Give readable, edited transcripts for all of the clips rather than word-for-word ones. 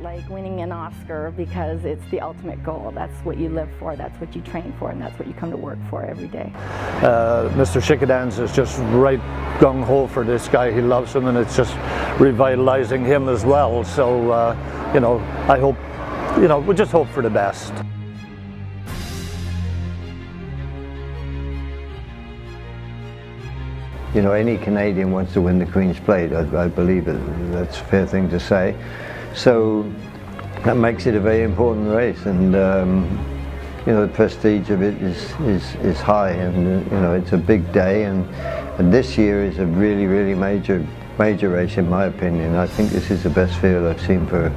like winning an Oscar because it's the ultimate goal. That's what you live for, that's what you train for, and that's what you come to work for every day. Mr. Shikadans is just right gung-ho for this guy. He loves him, and it's just revitalizing him as well. So, I hope, we just hope for the best. Any Canadian wants to win the Queen's Plate. I believe that's a fair thing to say. So that makes it a very important race, and the prestige of it is high, and it's a big day, and this year is a really major race in my opinion. I think this is the best field I've seen for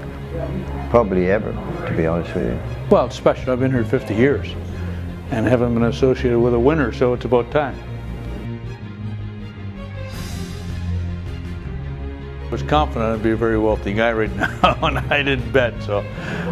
probably ever, to be honest with you. Well, it's special. I've been here 50 years and haven't been associated with a winner, so it's about time. I was confident I'd be a very wealthy guy right now, and I didn't bet, so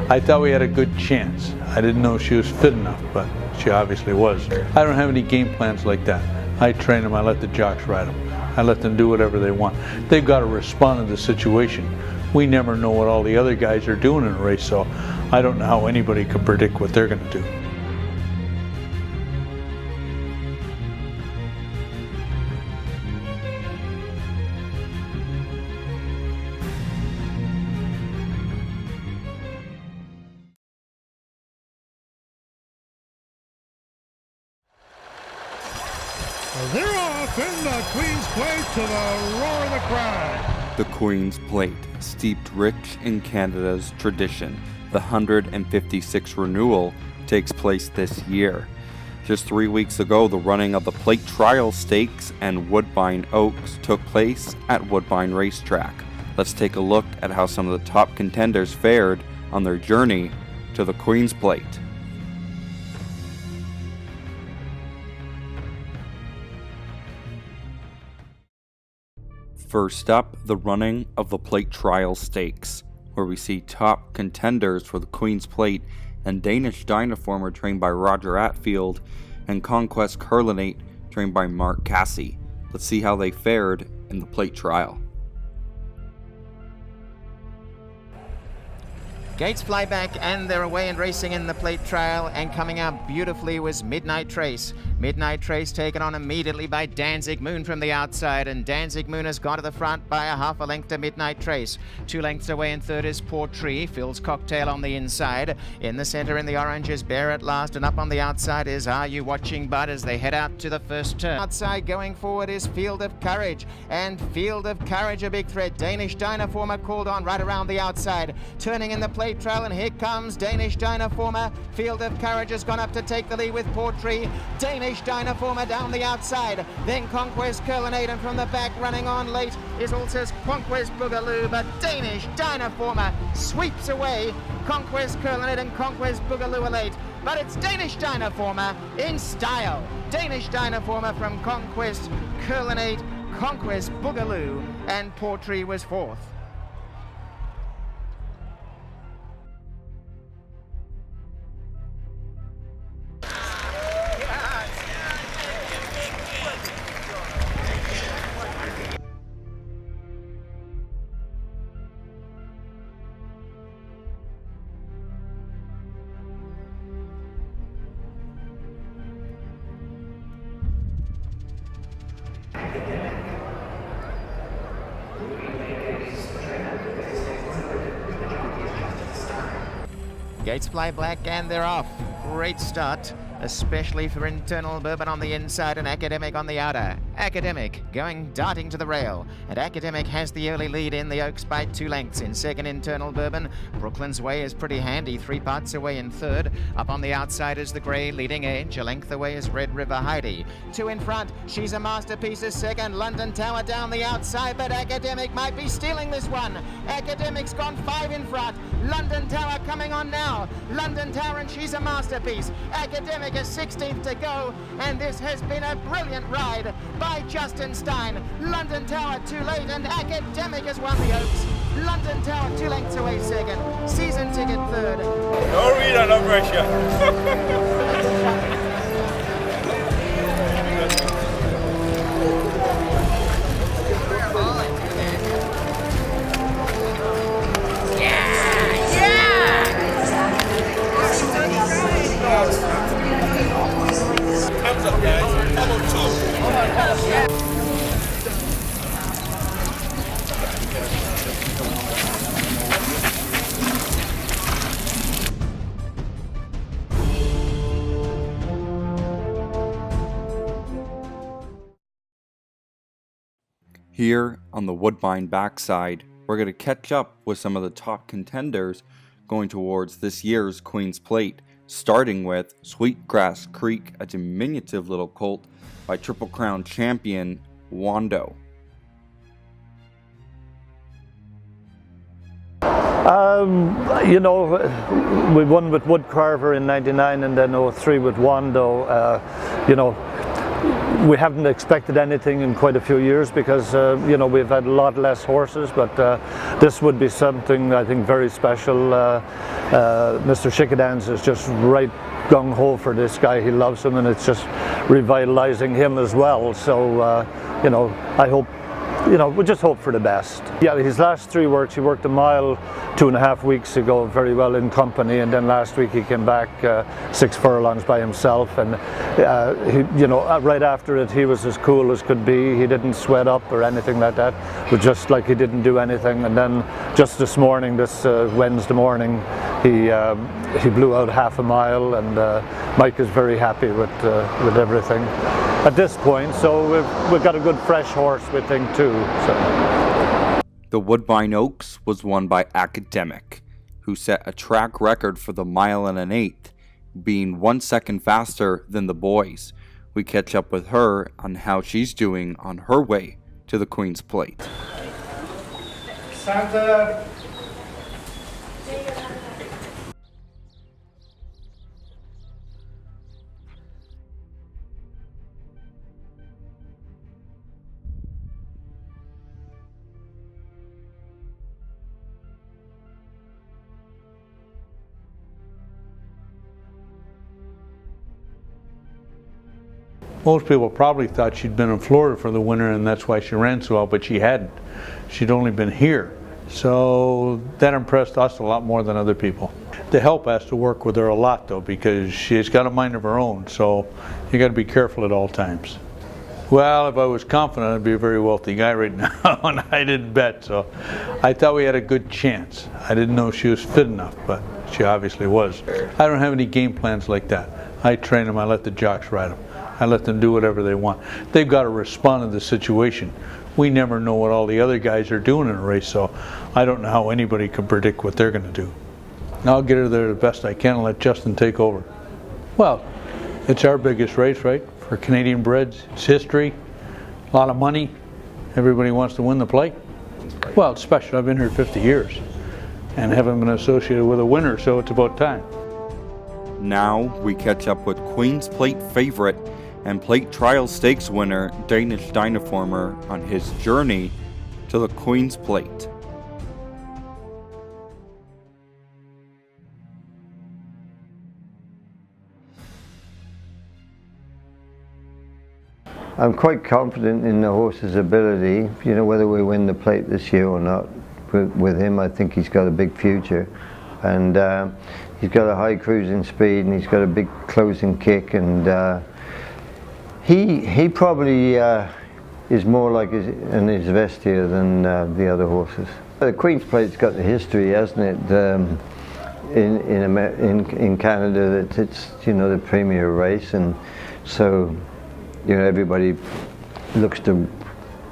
I thought we had a good chance. I didn't know she was fit enough, but she obviously was. I don't have any game plans like that. I train them, I let the jocks ride them. I let them do whatever they want. They've got to respond to the situation. We never know what all the other guys are doing in a race, so I don't know how anybody can predict what they're going to do. They're off in the Queen's Plate to the roar of the crowd. The Queen's Plate, steeped rich in Canada's tradition, the 156th renewal takes place this year. Just 3 weeks ago, the running of the Plate Trial Stakes and Woodbine Oaks took place at Woodbine Racetrack. Let's take a look at how some of the top contenders fared on their journey to the Queen's Plate. First up, the running of the Plate Trial Stakes, where we see top contenders for the Queen's Plate and Danish Dynaformer trained by Roger Atfield and Conquest Curlinate trained by Mark Cassie. Let's see how they fared in the Plate Trial. Gates fly back and they're away and racing in the Plate Trial, and coming out beautifully was Midnight Trace. Midnight Trace taken on immediately by Danzig Moon from the outside, and Danzig Moon has gone to the front by a half a length to Midnight Trace. 2 lengths away in third is Portree, Phil's Cocktail on the inside. In the center in the orange is Bear at Last, and up on the outside is Are You Watching Bud as they head out to the first turn. Outside going forward is Field of Courage, and Field of Courage a big threat. Danish Dynaformer called on right around the outside. Turning in the Plate Trial, and here comes Danish Dynaformer. Field of Courage has gone up to take the lead with Portree. Danish Dynaformer down the outside. Then Conquest Curlinate, and from the back running on late is also Conquest Boogaloo, but Danish Dynaformer sweeps away Conquest Curlinate, and Conquest Boogaloo are late. But it's Danish Dynaformer in style. Danish Dynaformer from Conquest Curlinate, Conquest Boogaloo, and Portree was fourth. Gates fly black and they're off. Great start, especially for Internal Bourbon on the inside and Academic on the outer. Academic darting to the rail, and Academic has the early lead in the Oaks by 2 lengths. In second, Internal Bourbon. Brooklyn's Way is pretty handy, 3 parts away in third. Up on the outside is the Grey leading edge. A length away is Red River Heidi. 2 in front, She's a Masterpiece is second. London Tower down the outside, but Academic might be stealing this one. Academic's gone 5 in front. London Tower coming on now. London Tower and She's a Masterpiece. Academic is 16th to go, and this has been a brilliant ride by Justin Stein. London Tower too late, and Academic has won the Oaks. London Tower 2 lengths away second. Season ticket third. No reader, no pressure. Yeah! Here on the Woodbine backside, we're going to catch up with some of the top contenders going towards this year's Queen's Plate, starting with Sweetgrass Creek, a diminutive little colt by Triple Crown champion Wando. You know, we won with Woodcarver in '99 and then '03 with Wando. You know, we haven't expected anything in quite a few years because you know, we've had a lot less horses, but this would be something I think very special. Mr. Chickadans is just right gung-ho for this guy. He loves him and it's just revitalizing him as well. So you know, I hope, you know, we just hope for the best. Yeah, his last 3 works, he worked a mile 2.5 weeks ago very well in company, and then last week he came back 6 furlongs by himself, and he, you know, right after it he was as cool as could be. He didn't sweat up or anything like that, but just like he didn't do anything. And then just this morning, this Wednesday morning, he blew out half a mile, and Mike is very happy with everything at this point. So we've got a good fresh horse, we think, too. So. The Woodbine Oaks was won by Academic, who set a track record for the 1 1/8, being 1 second faster than the boys. We catch up with her on how she's doing on her way to the Queen's Plate. Santa. Most people probably thought she'd been in Florida for the winter and that's why she ran so well, but she hadn't. She'd only been here. So that impressed us a lot more than other people. The help has to work with her a lot though, because she's got a mind of her own, so you got to be careful at all times. Well, if I was confident I'd be a very wealthy guy right now, and I didn't bet, so I thought we had a good chance. I didn't know she was fit enough, but she obviously was. I don't have any game plans like that. I train them, I let the jocks ride them. I let them do whatever they want. They've got to respond to the situation. We never know what all the other guys are doing in a race, so I don't know how anybody can predict what they're going to do. I'll get her there the best I can and let Justin take over. Well, it's our biggest race, right? For Canadian breds, it's history, a lot of money. Everybody wants to win the plate. Well, it's special. I've been here 50 years and haven't been associated with a winner, so it's about time. Now we catch up with Queen's Plate favorite and Plate Trial Stakes winner Danish Dynaformer on his journey to the Queen's Plate. I'm quite confident in the horse's ability. You know, whether we win the plate this year or not, with him, I think he's got a big future. And he's got a high cruising speed, and he's got a big closing kick, and he probably is more like an Izvestia than the other horses. The Queen's Plate's got the history, hasn't it? In Canada, that it's, you know, the premier race, and so, you know, everybody looks to,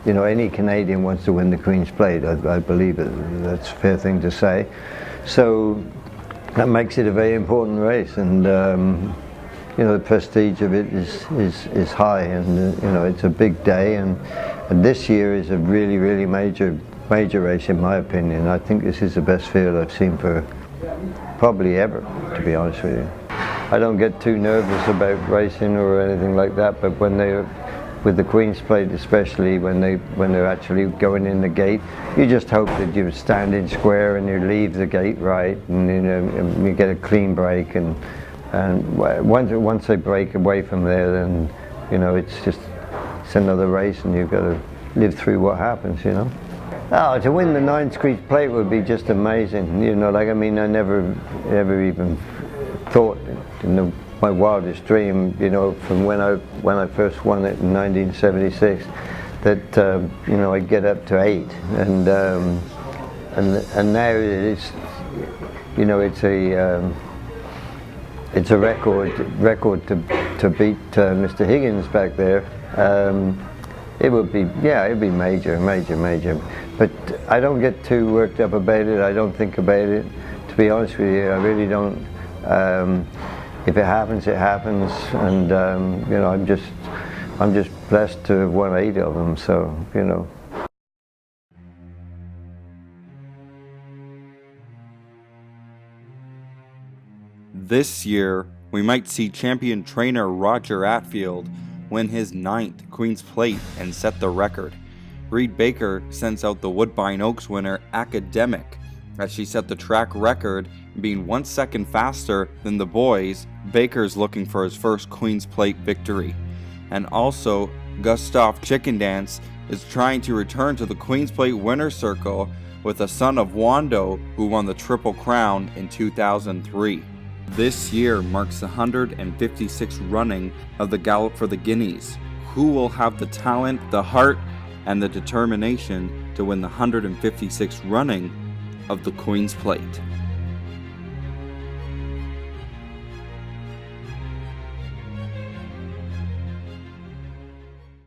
you know, any Canadian wants to win the Queen's Plate. I believe it. That's a fair thing to say. So that makes it a very important race, and you know, the prestige of it is high, and you know, it's a big day, and this year is a really major race in my opinion. I think this is the best field I've seen for probably ever, to be honest with you. I don't get too nervous about racing or anything like that, but when they're with the Queen's Plate, especially when they're actually going in the gate, you just hope that you stand in square and you leave the gate right, and you know, you get a clean break, and once they break away from there, then you know, it's another race, and you've got to live through what happens, you know. Oh, to win the 9th Queen's Plate would be just amazing, you know. Like, I mean, I never ever even thought in my wildest dream, you know, from when I first won it in 1976, that you know, I'd get up to 8, and now it's, you know, it's a record to beat Mr. Higgins back there. It would be, yeah, it'd be major, major. But I don't get too worked up about it. I don't think about it. To be honest with you, I really don't. If it happens, it happens, and you know, I'm just blessed to have won 8 of them. So, you know. This year, we might see champion trainer Roger Atfield win his 9th Queen's Plate and set the record. Reed Baker sends out the Woodbine Oaks winner Academic, as she set the track record, being 1 second faster than the boys. Baker's looking for his first Queen's Plate victory. And also, Gustav Chicken Dance is trying to return to the Queen's Plate winner's circle with a son of Wando, who won the Triple Crown in 2003. This year marks the 156th running of the Gallop for the Guineas. Who will have the talent, the heart, and the determination to win the 156th running of the Queen's Plate?